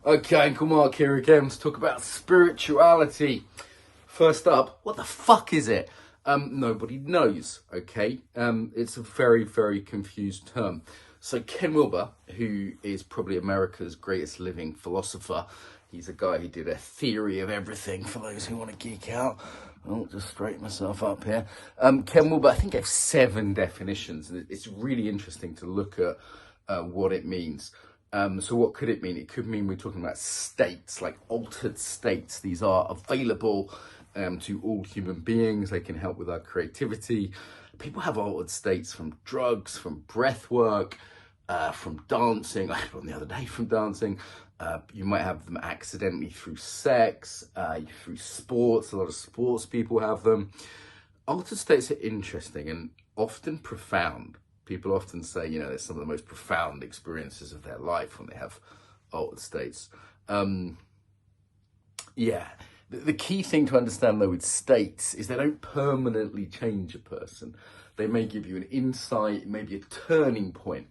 Okay, Uncle Mark here again to talk about spirituality. First up, what the fuck is it? Nobody knows, okay? It's a very, very confused term. So Ken Wilber, who is probably America's greatest living philosopher, he's a guy who did a theory of everything for those who want to geek out. I'll just straighten myself up here. Ken Wilber, I think, gave 7 definitions, and it's really interesting to look at what it means. So what could it mean? It could mean we're talking about states, like altered states. These are available to all human beings. They can help with our creativity. People have altered states from drugs, from breath work, from dancing. I had one the other day from dancing. You might have them accidentally through sex, through sports. A lot of sports people have them. Altered states are interesting and often profound. People often say, you know, they're some of the most profound experiences of their life when they have altered states. The key thing to understand, though, with states is they don't permanently change a person. They may give you an insight, maybe a turning point.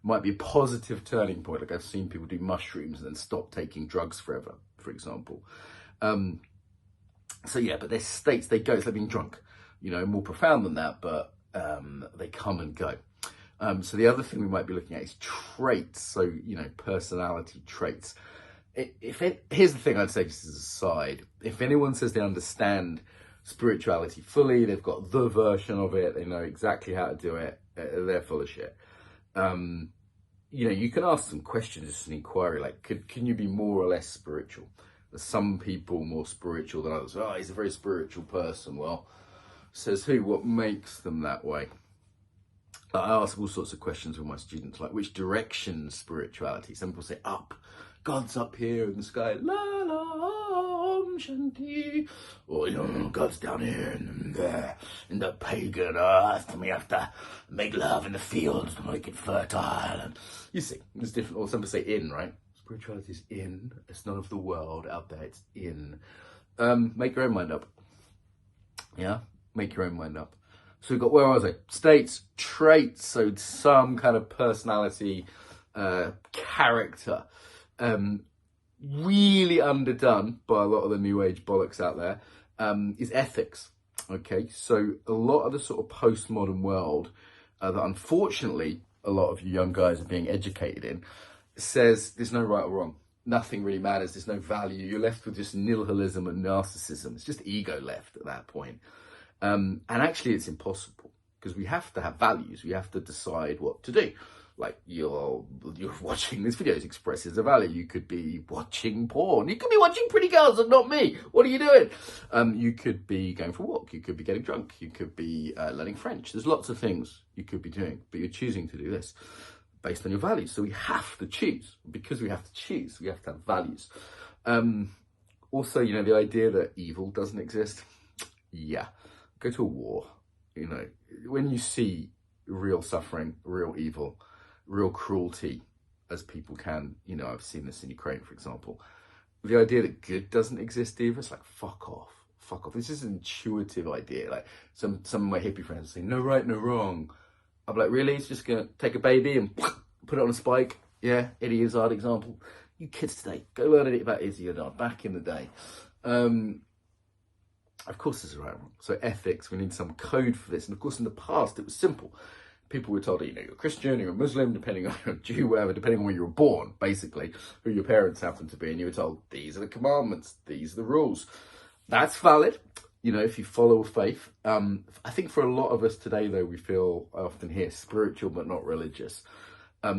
Might be a positive turning point, like I've seen people do mushrooms and then stop taking drugs forever, for example. But there's states, they go, it's like being drunk, you know, more profound than that, but they come and go. So the other thing we might be looking at is traits. So, you know, personality traits. Here's the thing I'd say, just as a side. If anyone says they understand spirituality fully, they've got the version of it, they know exactly how to do it, they're full of shit. You know, you can ask some questions, just an inquiry, like, can you be more or less spiritual? There's some people more spiritual than others. Oh, he's a very spiritual person. Well, says who? What makes them that way? I ask all sorts of questions with my students, like which direction spirituality? Some people say up, God's up here in the sky, la la om shanti, or you know, God's down here in the pagan earth, and we have to make love in the fields to make it fertile. And you see, there's different. Or some people say in, right? Spirituality is in. It's none of the world out there. It's in. Make your own mind up. Yeah, make your own mind up. So we've got, where was I? States, traits, so some kind of personality, character. Really underdone by a lot of the new age bollocks out there, is ethics. Okay, so a lot of the sort of postmodern world that unfortunately a lot of you young guys are being educated in says there's no right or wrong. Nothing really matters. There's no value. You're left with just nihilism and narcissism. It's just ego left at that point. And actually it's impossible because we have to have values. We have to decide what to do. Like you're watching this video, it expresses a value. You could be watching porn. You could be watching pretty girls and not me. What are you doing? You could be going for a walk. You could be getting drunk. You could be learning French. There's lots of things you could be doing, but you're choosing to do this based on your values. So we have to choose. Because we have to choose, we have to have values. Also, you know, the idea that evil doesn't exist. Yeah. Go to a war, you know, when you see real suffering, real evil, real cruelty, as people can, you know, I've seen this in Ukraine, for example. The idea that good doesn't exist either, it's like, fuck off. This is an intuitive idea. Like some of my hippie friends say, no right, no wrong. I'm like, really? It's just going to take a baby and put it on a spike? Yeah, Eddie Izzard example. You kids today, go learn a bit about Izzy Izzard back in the day. Of course there's a right one. So ethics, we need some code for this. And of course in the past it was simple. People were told, you know, you're a Christian, you're a Muslim, depending on you're a Jew, whatever, depending on where you were born, basically, who your parents happened to be. And you were told, these are the commandments, these are the rules. That's valid, you know, if you follow a faith. I think for a lot of us today, though, we feel, I often hear, spiritual but not religious.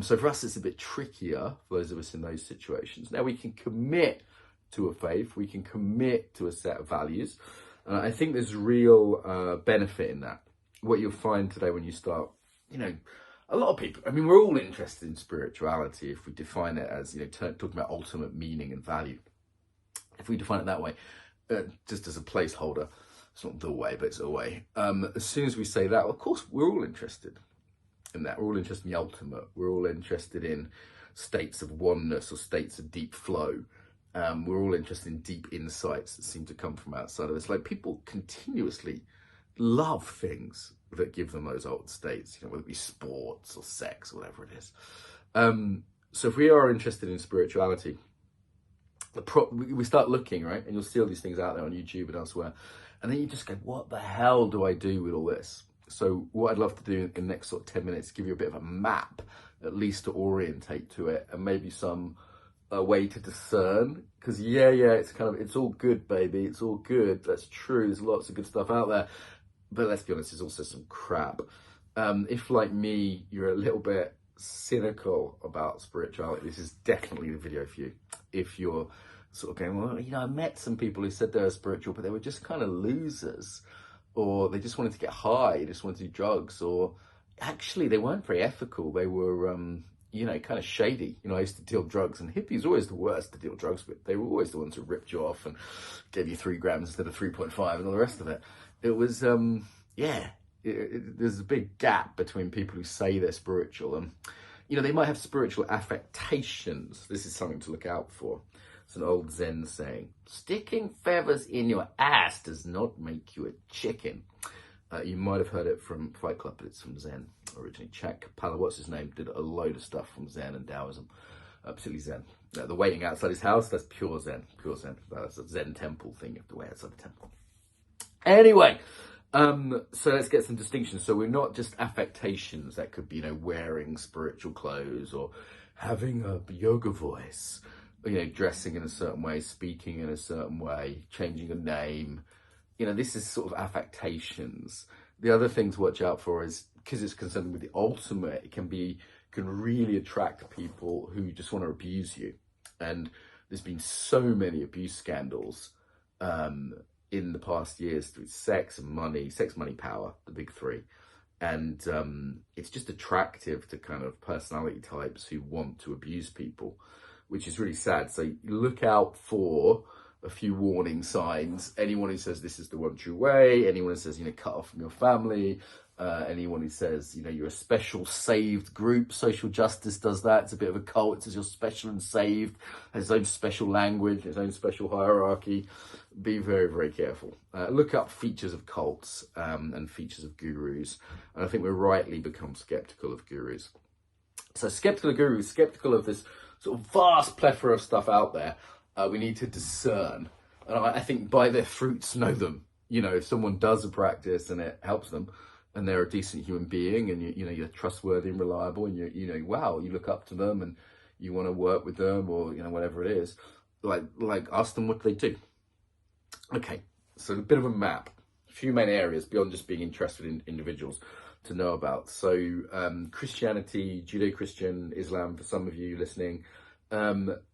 So for us, it's a bit trickier, for those of us in those situations. Now we can commit to a faith, we can commit to a set of values. I think there's real benefit in that. What you'll find today when you start, you know, a lot of people, I mean, we're all interested in spirituality if we define it as, you know, talking about ultimate meaning and value. If we define it that way, just as a placeholder, it's not the way, but it's a way. As soon as we say that, of course, we're all interested in that. We're all interested in the ultimate. We're all interested in states of oneness or states of deep flow. We're all interested in deep insights that seem to come from outside of us. Like people continuously love things that give them those altered states, you know, whether it be sports or sex or whatever it is. So if we are interested in spirituality, we start looking, right? And you'll see all these things out there on YouTube and elsewhere. And then you just go, what the hell do I do with all this? So what I'd love to do in the next sort of 10 minutes, give you a bit of a map, at least to orientate to it, and maybe some way to discern. Because it's all good, baby. It's all good. That's true. There's lots of good stuff out there. But let's be honest, there's also some crap. If, like me, you're a little bit cynical about spirituality, this is definitely the video for you. If you're sort of going, well, I met some people who said they were spiritual, but they were just kind of losers, or they just wanted to get high, they just wanted to do drugs, or actually they weren't very ethical. They were, kind of shady. I used to deal drugs, and hippies were always the worst to deal drugs with. They were always the ones who ripped you off and gave you 3 grams instead of 3.5 and all the rest of it. It was, there's a big gap between people who say they're spiritual and, they might have spiritual affectations. This is something to look out for. It's an old Zen saying, sticking feathers in your ass does not make you a chicken. You might have heard it from Fight Club, but it's from Zen originally. Chak Pala, what's his name, did a load of stuff from Zen and Taoism, particularly Zen. The waiting outside his house, that's pure Zen, pure Zen. That's a Zen temple thing, you have to wait outside the temple. Anyway, so let's get some distinctions. So we're not just affectations. That could be, wearing spiritual clothes or having a yoga voice, dressing in a certain way, speaking in a certain way, changing a name. This is sort of affectations. The other thing to watch out for is, because it's concerned with the ultimate, it can really attract people who just want to abuse you. And there's been so many abuse scandals in the past years through sex, money, power, the big three. And it's just attractive to kind of personality types who want to abuse people, which is really sad. So look out for a few warning signs. Anyone who says this is the one true way, anyone who says, cut off from your family, anyone who says, you're a special saved group. Social justice does that. It's a bit of a cult. It says you're special and saved, has its own special language, its own special hierarchy. Be very, very careful. Look up features of cults and features of gurus. And I think we're rightly become skeptical of gurus. So skeptical of gurus, skeptical of this sort of vast plethora of stuff out there. We need to discern. And I think by their fruits know them. If someone does a practice and it helps them and they're a decent human being and you're trustworthy and reliable and you look up to them and you want to work with them or, whatever it is, like ask them what they do. Okay, so a bit of a map, a few main areas beyond just being interested in individuals to know about. So Christianity, Judeo-Christian, Islam, for some of you listening,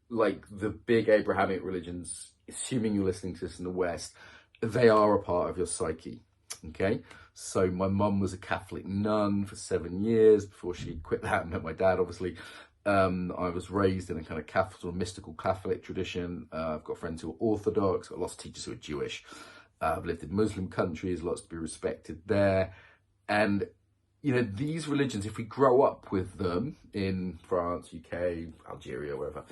like the big Abrahamic religions, assuming you're listening to this in the West, they are a part of your psyche, okay? So my mum was a Catholic nun for 7 years before she quit that and met my dad, obviously. I was raised in a kind of Catholic, sort of mystical Catholic tradition. I've got friends who are Orthodox, got lots of teachers who are Jewish. I've lived in Muslim countries, lots to be respected there. And these religions, if we grow up with them in France, UK, Algeria, wherever,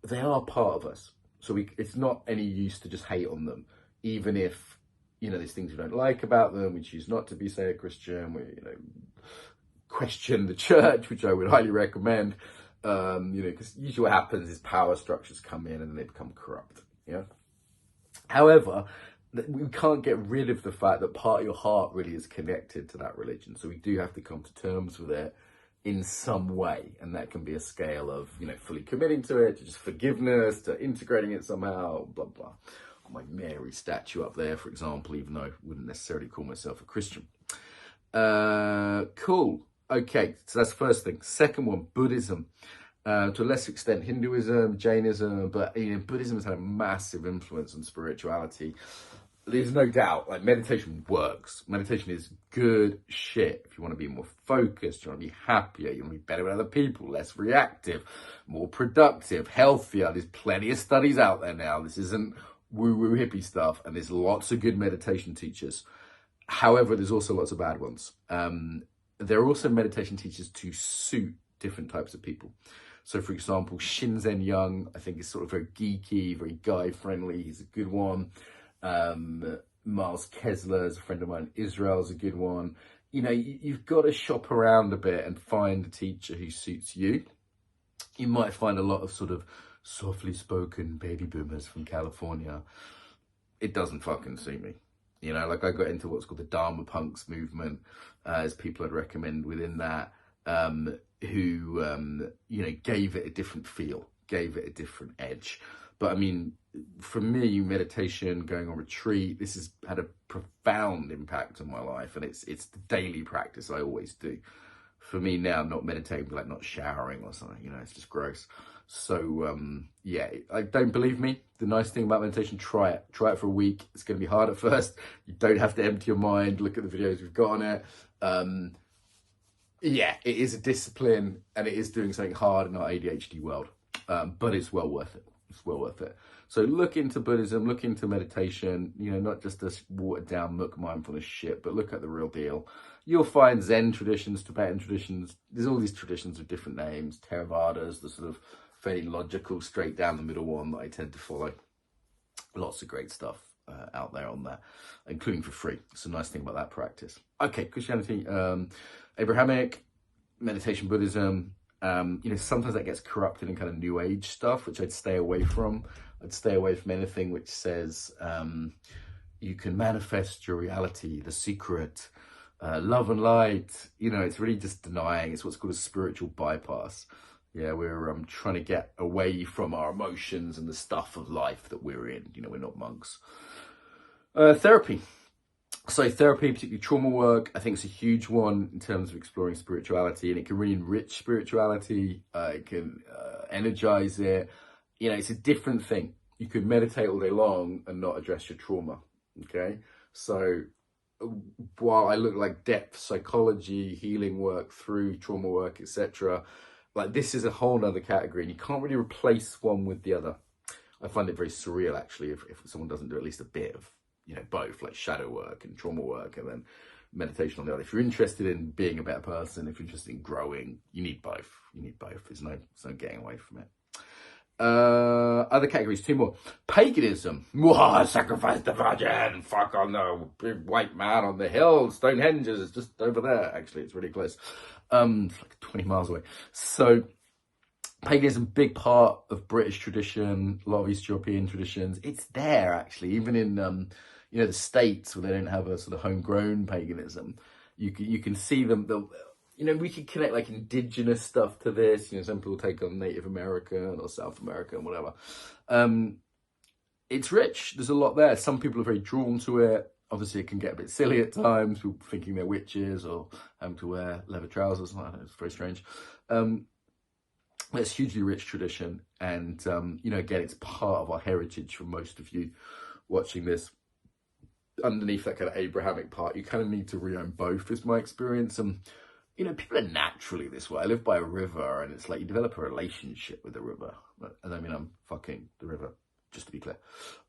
they are part of us. So it's not any use to just hate on them, even if, there's things we don't like about them. We choose not to be, say, a Christian. We, question the church, which I would highly recommend, because usually what happens is power structures come in and they become corrupt. However, we can't get rid of the fact that part of your heart really is connected to that religion. So we do have to come to terms with it in some way. And that can be a scale of, fully committing to it, to just forgiveness, to integrating it somehow, blah, blah. My Mary statue up there, for example, even though I wouldn't necessarily call myself a Christian. Cool. Okay, so that's the first thing. Second one, Buddhism. To a lesser extent, Hinduism, Jainism, but Buddhism has had a massive influence on spirituality. There's no doubt, meditation works. Meditation is good shit. If you want to be more focused, you want to be happier, you want to be better with other people, less reactive, more productive, healthier. There's plenty of studies out there now. This isn't woo-woo hippie stuff, and there's lots of good meditation teachers. However, there's also lots of bad ones. There are also meditation teachers to suit different types of people. So, for example, Shinzen Young, I think is sort of very geeky, very guy-friendly. He's a good one. Miles Kessler is a friend of mine. Israel is a good one. You've got to shop around a bit and find a teacher who suits you. You might find a lot of sort of softly spoken baby boomers from California. It doesn't fucking suit me. You know, like I got into what's called the Dharma Punks movement, as people I'd recommend within that, who, you know, gave it a different feel, gave it a different edge. But I mean, for me, meditation, going on retreat, this has had a profound impact on my life, and it's the daily practice I always do. For me now, not meditating, like not showering or something, you know, it's just gross. So, yeah, I don't believe me. The nice thing about meditation, try it. Try it for a week. It's going to be hard at first. You don't have to empty your mind. Look at the videos we've got on it. Yeah, it is a discipline, and it is doing something hard in our ADHD world. But it's well worth it. It's well worth it. So look into Buddhism, look into meditation, you know, not just this watered down mook mindfulness shit, but look at the real deal. You'll find Zen traditions, Tibetan traditions. There's all these traditions with different names. Theravadas, the sort of fairly logical, straight down the middle one that I tend to follow. Lots of great stuff out there on that, including for free. It's a nice thing about that practice. Okay, Christianity, Abrahamic, meditation, Buddhism. You know, sometimes that gets corrupted in kind of new age stuff, which I'd stay away from. I'd stay away from anything which says you can manifest your reality, the secret, love and light. You know, it's really just denying. It's what's called a spiritual bypass. Yeah, we're trying to get away from our emotions and the stuff of life that we're in. You know, we're not monks. Therapy. So therapy, particularly trauma work, I think it's a huge one in terms of exploring spirituality, and it can really enrich spirituality. It can energize it. You know, it's a different thing. You could meditate all day long and not address your trauma. Okay, so while I look like depth psychology, healing work through trauma work, etc., like this is a whole nother category, and you can't really replace one with the other. I find it very surreal, actually, if someone doesn't do at least a bit of, you know, both, like shadow work and trauma work, and then meditation on the other. If you're interested in being a better person, if you're interested in growing, you need both. You need both. There's no getting away from it. Other categories, two more. Paganism. Sacrifice the virgin. Fuck on the big white man on the hill. Stonehenge is just over there. Actually, it's really close. It's like 20 miles away. So paganism, big part of British tradition, a lot of East European traditions. It's there, actually, even in, you know, the States, where they don't have a sort of homegrown paganism. You can see them, you know, we could connect like indigenous stuff to this. You know, some people take on Native American or South American, whatever. It's rich. There's a lot there. Some people are very drawn to it. Obviously, it can get a bit silly at times, people thinking they're witches or having to wear leather trousers. I don't know, it's very strange. It's hugely rich tradition, and you know, again, it's part of our heritage for most of you watching this. Underneath that kind of Abrahamic part, you kind of need to re-own both, is my experience. And you know, people are naturally this way. I live by a river, and it's like you develop a relationship with the river. And I mean, I'm fucking the river, just to be clear.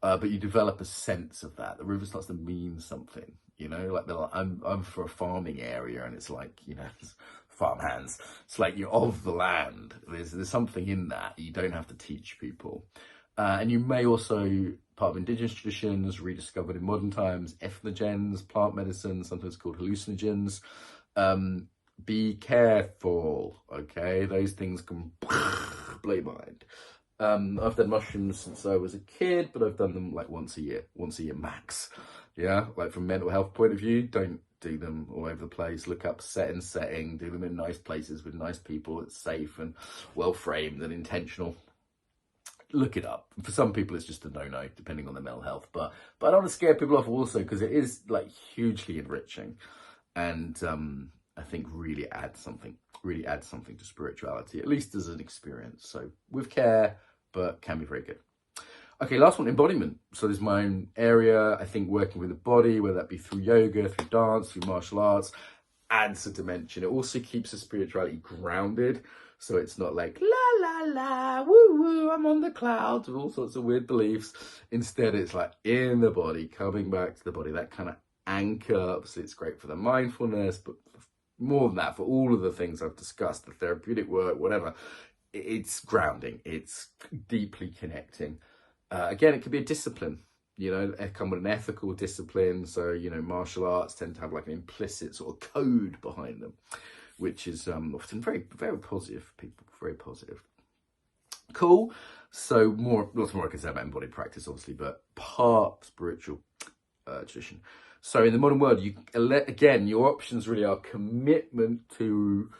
But you develop a sense of that. The river starts to mean something, you know, like I'm for a farming area, and it's like, you know, farm hands. It's like you're of the land. There's something in that you don't have to teach people. And you may also, part of indigenous traditions, rediscovered in modern times, ethnogens, plant medicine, sometimes called hallucinogens. Be careful, okay? Those things can blow your mind. I've done mushrooms since I was a kid, but I've done them like once a year max. Yeah, like from a mental health point of view, don't do them all over the place. Look up setting, do them in nice places with nice people. It's safe and well framed and intentional. Look it up. For some people, it's just a no-no, depending on their mental health. But I don't want to scare people off also, because it is like hugely enriching, and I think really adds something to spirituality, at least as an experience. So with care, but can be very good. Okay, last one, embodiment. So there's my own area. I think working with the body, whether that be through yoga, through dance, through martial arts, adds a dimension. It also keeps the spirituality grounded. So it's not like, la, la, la, woo, woo, I'm on the clouds with all sorts of weird beliefs. Instead, it's like in the body, coming back to the body, that kind of anchor. Obviously, it's great for the mindfulness, but more than that, for all of the things I've discussed, the therapeutic work, whatever, it's grounding. It's deeply connecting. Again, it could be a discipline. You know, it come with an ethical discipline. So, you know, martial arts tend to have like an implicit sort of code behind them, which is often very, very positive for people, very positive. Cool. So lots more I can say about embodied practice, obviously, but part spiritual tradition. So in the modern world, again, your options really are commitment to,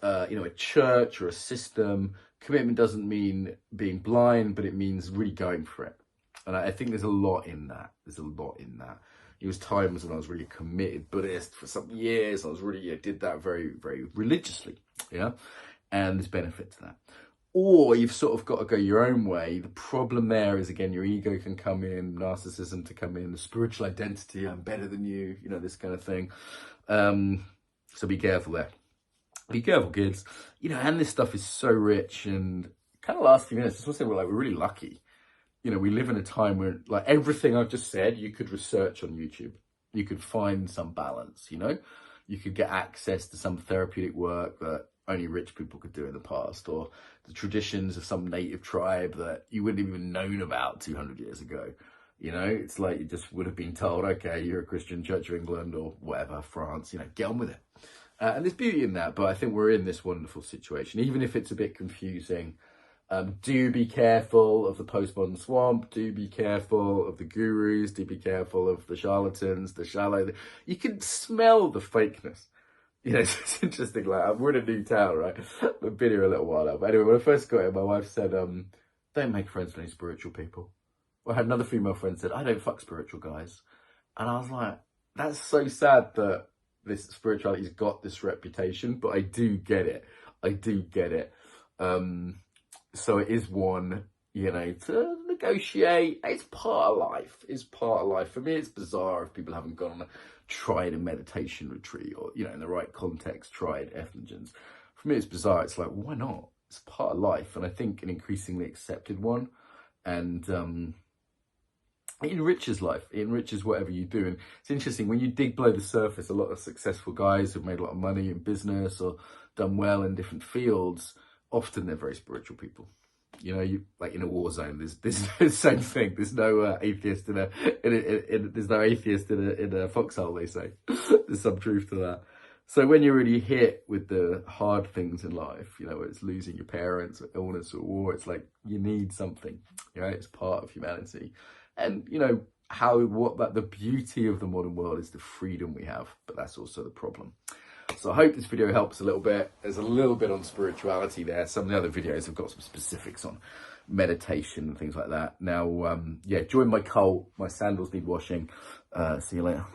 a church or a system. Commitment doesn't mean being blind, but it means really going for it. And I think there's a lot in that. It was times when I was really committed Buddhist for some years. I was really, did that very, very religiously. Yeah. And there's benefit to that. Or you've sort of got to go your own way. The problem there is, again, your ego can come in, narcissism to come in, the spiritual identity, I'm better than you, this kind of thing. So be careful there. Be careful, kids. And this stuff is so rich, and kind of last few minutes, I just want to say we're really lucky. We live in a time where, like, everything I've just said, you could research on YouTube. You could find some balance, You could get access to some therapeutic work that only rich people could do in the past, or the traditions of some native tribe that you wouldn't even known about 200 years ago. It's like you just would have been told, okay, you're a Christian, Church of England or whatever, France, get on with it. And there's beauty in that, but I think we're in this wonderful situation, even if it's a bit confusing. Do be careful of the postmodern swamp. Do be careful of the gurus. Do be careful of the charlatans, the shallow. You can smell the fakeness. It's interesting. Like, we're in a new town, right? I've been here a little while now. But anyway, when I first got here, my wife said, don't make friends with any spiritual people. Well, I had another female friend said, I don't fuck spiritual guys. And I was like, that's so sad that this spirituality's got this reputation, but I do get it. So it is one, to negotiate. It's part of life. For me, it's bizarre if people haven't gone on a tried a meditation retreat or, in the right context, tried ethnogens. For me, it's bizarre. It's like, why not? It's part of life. And I think an increasingly accepted one. And it enriches life. It enriches whatever you do. And it's interesting, when you dig below the surface, a lot of successful guys who've made a lot of money in business or done well in different fields, often they're very spiritual people. You like in a war zone. There's the same thing. There's no atheist in a foxhole. They say there's some truth to that. So when you're really hit with the hard things in life, where it's losing your parents, or illness, or war, it's like you need something. It's part of humanity, and the beauty of the modern world is the freedom we have, but that's also the problem. So I hope this video helps a little bit. There's a little bit on spirituality there. Some of the other videos have got some specifics on meditation and things like that. Now, join my cult. My sandals need washing. See you later.